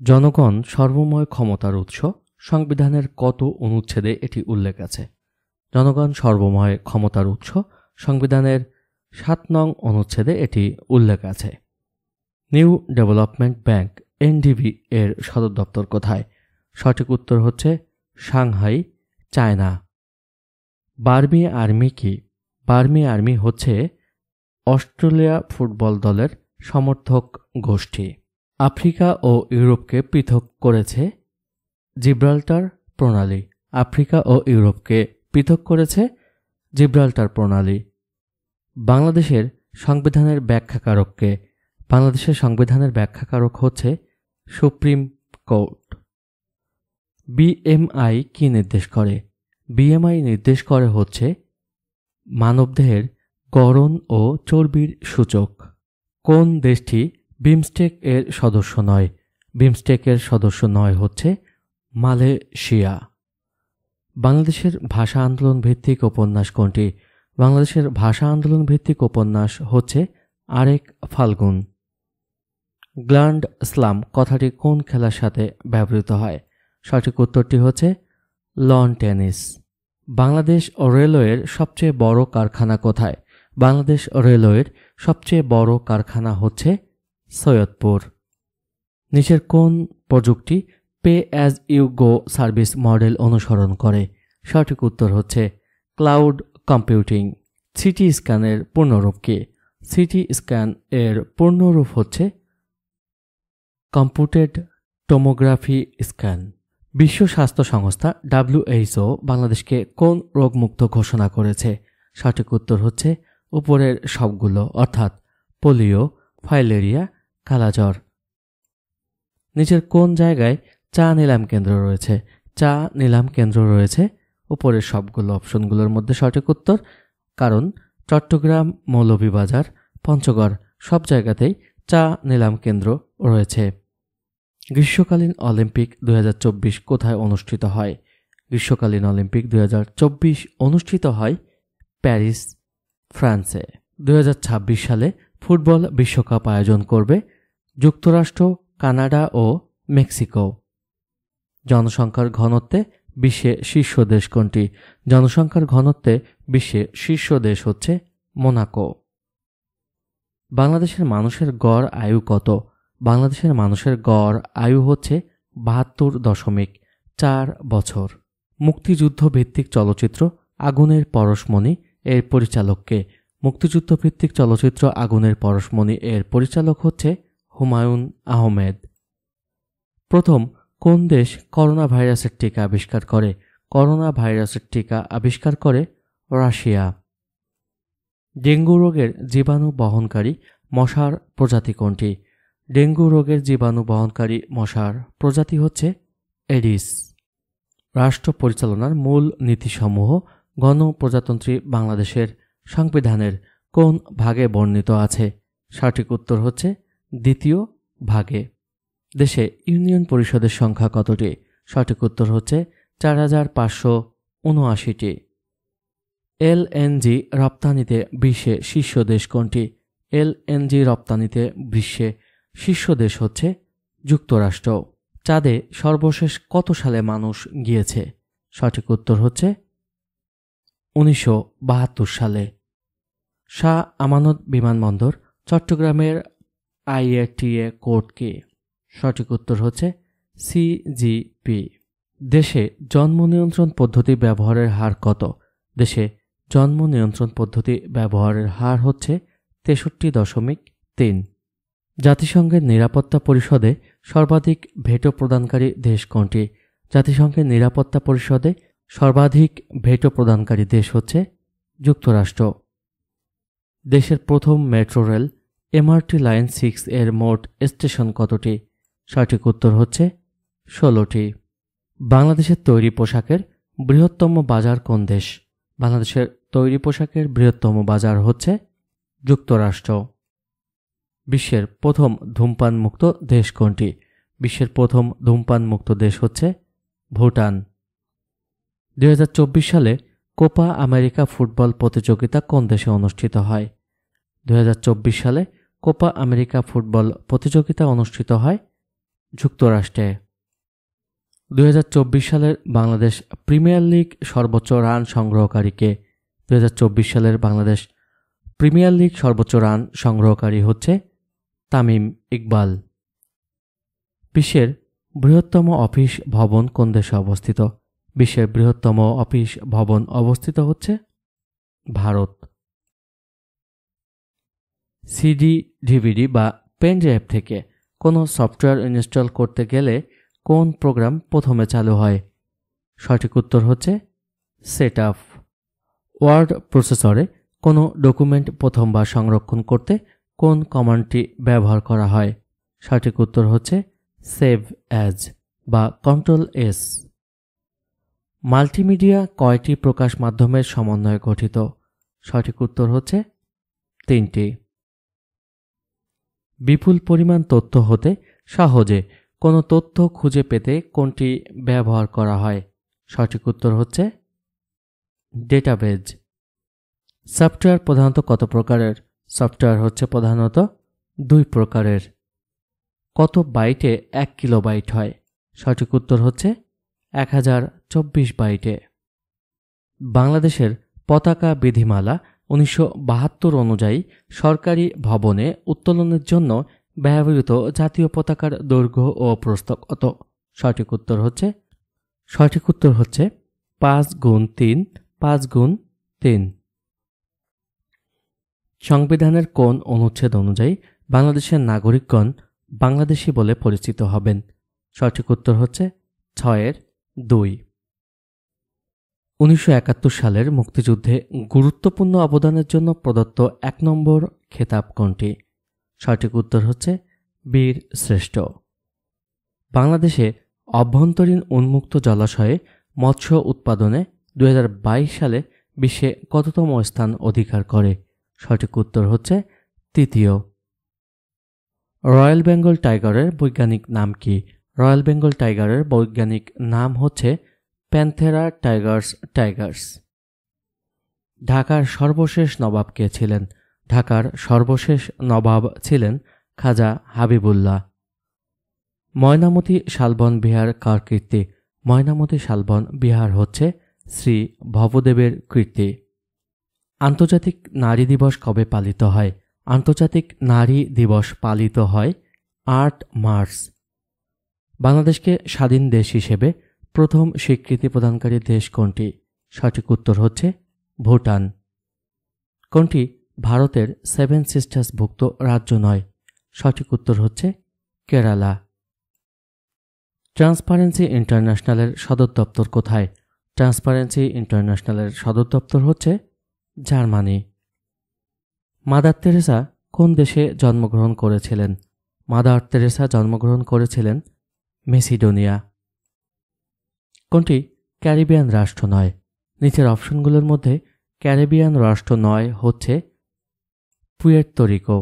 জনগণ সর্বময় ক্ষমতার উৎস সংবিধানের কত অনুচ্ছেদে এটি উল্লেখ আছে? জনগণ সর্বময় ক্ষমতার উৎস সংবিধানের ৭ নং অনুচ্ছেদে এটি উল্লেখ আছে। নিউ ডেভেলপমেন্ট ব্যাংক এনডিবি এর সদর দপ্তর কোথায়? সঠিক উত্তর হচ্ছে সাংহাই, চায়না। বার্মি আর্মি কি? বার্মি আর্মি হচ্ছে অস্ট্রেলিয়া ফুটবল দলের সমর্থক গোষ্ঠী। আফ্রিকা ও ইউরোপকে পৃথক করেছে জিব্রাল্টার প্রণালী। আফ্রিকা ও ইউরোপকে পৃথক করেছে জিব্রাল্টার প্রণালী। বাংলাদেশের সংবিধানের ব্যাখ্যাকারককে? বাংলাদেশের সংবিধানের ব্যাখ্যাকারক হচ্ছে সুপ্রিম কোর্ট। বিএমআই কি নির্দেশ করে? বিএমআই নির্দেশ করে হচ্ছে মানবদেহের গড়ন ও চর্বির সূচক। কোন দেশটি বিমস্টেক এর সদস্য নয়? বিমস্টেক এর সদস্য নয় হচ্ছে মালয়েশিয়া। বাংলাদেশের ভাষা আন্দোলন ভিত্তিক উপন্যাস কোনটি? বাংলাদেশের ভাষা আন্দোলন ভিত্তিক উপন্যাস হচ্ছে আরেক ফাল্গুন। গ্র্যান্ড স্লাম কথাটি কোন খেলার সাথে ব্যবহৃত হয়? সঠিক উত্তরটি হচ্ছে লন টেনিস। বাংলাদেশ রেলওয়ের সবচেয়ে বড় কারখানা কোথায়? বাংলাদেশ রেলওয়ের সবচেয়ে বড় কারখানা হচ্ছে সৈয়দপুর। নিচের কোন প্রযুক্তি pay as you go service model অনুসরণ করে? সঠিক উত্তর হচ্ছে ক্লাউড কম্পিউটিং। সিটি স্ক্যানের পূর্ণরূপ কি? সিটি স্ক্যান এর পূর্ণরূপ হচ্ছে কম্পিউটেড টোমোগ্রাফি স্ক্যান। বিশ্ব স্বাস্থ্য সংস্থা WHO বাংলাদেশকে কোন রোগমুক্ত ঘোষণা করেছে? সঠিক উত্তর হচ্ছে উপরের সবগুলো, অর্থাৎ পোলিও, ফাইলেরিয়া, কালাজ্বর। নিচের কোন জায়গায় চা নিলাম কেন্দ্র রয়েছে? চা নিলাম কেন্দ্র রয়েছে উপরের সবগুলো অপশনগুলোর মধ্যে সঠিক উত্তর, কারণ চট্টগ্রাম, মৌলভীবাজার, পঞ্চগড় সব জায়গাতেই চা নিলাম কেন্দ্র রয়েছে। গ্রীষ্মকালীন অলিম্পিক 2024 কোথায় অনুষ্ঠিত হয়? গ্রীষ্মকালীন অলিম্পিক 2024 অনুষ্ঠিত হয় প্যারিস, ফ্রান্সে। 2026 সালে ফুটবল বিশ্বকাপ আয়োজন করবে যুক্তরাষ্ট্র, কানাডা ও মেক্সিকো। জনসংখ্যার ঘনত্বে বিশ্বে শীর্ষ দেশ কোনটি? জনসংখ্যার ঘনত্বে বিশ্বে শীর্ষ দেশ হচ্ছে মোনাকো। বাংলাদেশের মানুষের গড় আয়ু কত? বাংলাদেশের মানুষের গড় আয়ু হচ্ছে 72.4 বছর। মুক্তিযুদ্ধ ভিত্তিক চলচ্চিত্র আগুনের পরশমণি এর পরিচালককে? মুক্তিযুদ্ধ ভিত্তিক চলচ্চিত্র আগুনের পরশমণি এর পরিচালক হচ্ছে হুমায়ুন আহমেদ। প্রথম কোন দেশ করোনা ভাইরাসের টিকা আবিষ্কার করে? করোনা ভাইরাসের টিকা আবিষ্কার করে রাশিয়া। ডেঙ্গু রোগের জীবাণু বহনকারী মশার প্রজাতি কোনটি? ডেঙ্গু রোগের জীবাণু বহনকারী মশার প্রজাতি হচ্ছে এডিস। রাষ্ট্র পরিচালনার মূল নীতিসমূহ গণপ্রজাতন্ত্রী বাংলাদেশের সংবিধানের কোন ভাগে বর্ণিত আছে? সঠিক উত্তর হচ্ছে দ্বিতীয় ভাগে। দেশে ইউনিয়ন পরিষদের সংখ্যা কতটি? সঠিক উত্তর হচ্ছে 4579টি। এলএনজি রপ্তানিতে বিশ্বে শীর্ষ দেশ কোনটি? এলএনজি রপ্তানিতে বিশ্বে শীর্ষ দেশ হচ্ছে যুক্তরাষ্ট্র। চাঁদে সর্বশেষ কত সালে মানুষ গিয়েছে? সঠিক উত্তর হচ্ছে 1972 সালে। শাহ আমানত বিমানবন্দর চট্টগ্রামের আইএটিএ কোড কি? সঠিক উত্তর হচ্ছে সিজিপি। দেশে জন্ম নিয়ন্ত্রণ পদ্ধতি ব্যবহারের হার কত? দেশে জন্ম নিয়ন্ত্রণ পদ্ধতি ব্যবহারের হার হচ্ছে 63.3। জাতিসংঘের নিরাপত্তা পরিষদে সর্বাধিক ভেটো প্রদানকারী দেশ কোনটি? জাতিসংঘের নিরাপত্তা পরিষদে সর্বাধিক ভেটো প্রদানকারী দেশ হচ্ছে যুক্তরাষ্ট্র। দেশের প্রথম মেট্রো রেল এমআরটি লাইন 6 এর মোট স্টেশন কতটি? সঠিক উত্তর হচ্ছে 16টি। বাংলাদেশের তৈরি পোশাকের বৃহত্তম বাজার কোন দেশ? বাংলাদেশের তৈরি পোশাকের বৃহত্তম বাজার হচ্ছে যুক্তরাষ্ট্র। বিশ্বের প্রথম ধূমপান মুক্ত দেশ কোনটি? বিশ্বের প্রথম ধূমপান মুক্ত দেশ হচ্ছে ভুটান। 2024 সালে কোপা আমেরিকা ফুটবল প্রতিযোগিতা কোন দেশে অনুষ্ঠিত হয়? 2024 সালে কোপা আমেরিকা ফুটবল প্রতিযোগিতা অনুষ্ঠিত হয় যুক্তরাষ্ট্রে। 2024 সালের বাংলাদেশ প্রিমিয়ার লিগ সর্বোচ্চ রান সংগ্রহকারীকে? 2024 সালের বাংলাদেশ প্রিমিয়ার লিগ সর্বোচ্চ রান সংগ্রহকারী হচ্ছে তামিম ইকবাল। বিশ্বের বৃহত্তম অফিস ভবন কোন দেশে অবস্থিত? বিশ্বের বৃহত্তম অফিস ভবন অবস্থিত হচ্ছে ভারত। সিডি, ডিভিডি বা পেন ড্রাইভ থেকে কোনো সফটওয়্যার ইনস্টল করতে গেলে কোন প্রোগ্রাম প্রথমে চালু হয়? সঠিক উত্তর হচ্ছে সেটআপ। ওয়ার্ড প্রসেসরে কোনো ডকুমেন্ট প্রথমবার সংরক্ষণ করতে কোন কমান্ডটি ব্যবহার করা হয়? সঠিক উত্তর হচ্ছে সেভ অ্যাজ বা কন্ট্রোল-S। মাল্টিমিডিয়া কয়টি প্রকাশ মাধ্যমের সমন্বয়ে গঠিত? সঠিক উত্তর হচ্ছে 3টি। বিপুল পরিমাণ তথ্য হতে সহজে কোনো তথ্য খুঁজে পেতে কোনটি ব্যবহার করা হয়? সঠিক উত্তর হচ্ছে ডেটাবেজ। সফটওয়্যার প্রধানত কত প্রকারের? সফটওয়্যার হচ্ছে প্রধানত 2 প্রকারের। কত বাইটে 1 কিলোবাইট হয়? সঠিক উত্তর হচ্ছে 1024 বাইটে। বাংলাদেশের পতাকা বিধিমালা 1972 অনুযায়ী সরকারি ভবনে উত্তোলনের জন্য ব্যবহৃত জাতীয় পতাকার দৈর্ঘ্য ও প্রস্থ কত? সঠিক উত্তর হচ্ছে 5x3, 5x3। সংবিধানের কোন অনুচ্ছেদ অনুযায়ী বাংলাদেশের নাগরিকগণ বাংলাদেশী বলে পরিচিত হবেন? সঠিক উত্তর হচ্ছে 6-2। 1971 সালের মুক্তিযুদ্ধে গুরুত্বপূর্ণ অবদানের জন্য প্রদত্ত 1 নম্বর খেতাব কোনটি? সঠিক উত্তর হচ্ছে বীর শ্রেষ্ঠ। বাংলাদেশে অভ্যন্তরীণ উন্মুক্ত জলাশয়ে মৎস্য উৎপাদনে 2022 সালে বিশ্বে কততম স্থান অধিকার করে? সঠিক উত্তর হচ্ছে 3য়। রয়্যাল বেঙ্গল টাইগারের বৈজ্ঞানিক নাম কি? রয়্যাল বেঙ্গল টাইগারের বৈজ্ঞানিক নাম হচ্ছে প্যান্থেরা টাইগার্স। ঢাকার সর্বশেষ নবাব কে ছিলেন? ঢাকার সর্বশেষ নবাব ছিলেন খাজা হাবিবুল্লাহ। ময়নামতি শালবন বিহার কার কীর্তি? ময়নামতি শালবন বিহার হচ্ছে শ্রী ভবদেবের কীর্তি। আন্তর্জাতিক নারী দিবস কবে পালিত হয়? আন্তর্জাতিক নারী দিবস পালিত হয় 8 মার্চ। বাংলাদেশকে স্বাধীন দেশ হিসেবে প্রথম স্বীকৃতি প্রদানকারী দেশ কোনটি? সঠিক উত্তর হচ্ছে ভুটান। কোনটি ভারতের 7 সিস্টার্স ভুক্ত রাজ্য নয়? সঠিক উত্তর হচ্ছে কেরালা। ট্রান্সপারেন্সি ইন্টারন্যাশনালের সদর দপ্তর কোথায়? ট্রান্সপারেন্সি ইন্টারন্যাশনালের সদর দপ্তর হচ্ছে জার্মানি। মাদার তেরেসা কোন দেশে জন্মগ্রহণ করেছিলেন? মাদার তেরেসা জন্মগ্রহণ করেছিলেন মেসিডোনিয়া। কোনটি ক্যারিবিয়ান রাষ্ট্র নয়? নিচের অপশনগুলোর মধ্যে ক্যারিবিয়ান রাষ্ট্র নয় হচ্ছে পুয়ের্তো রিকো।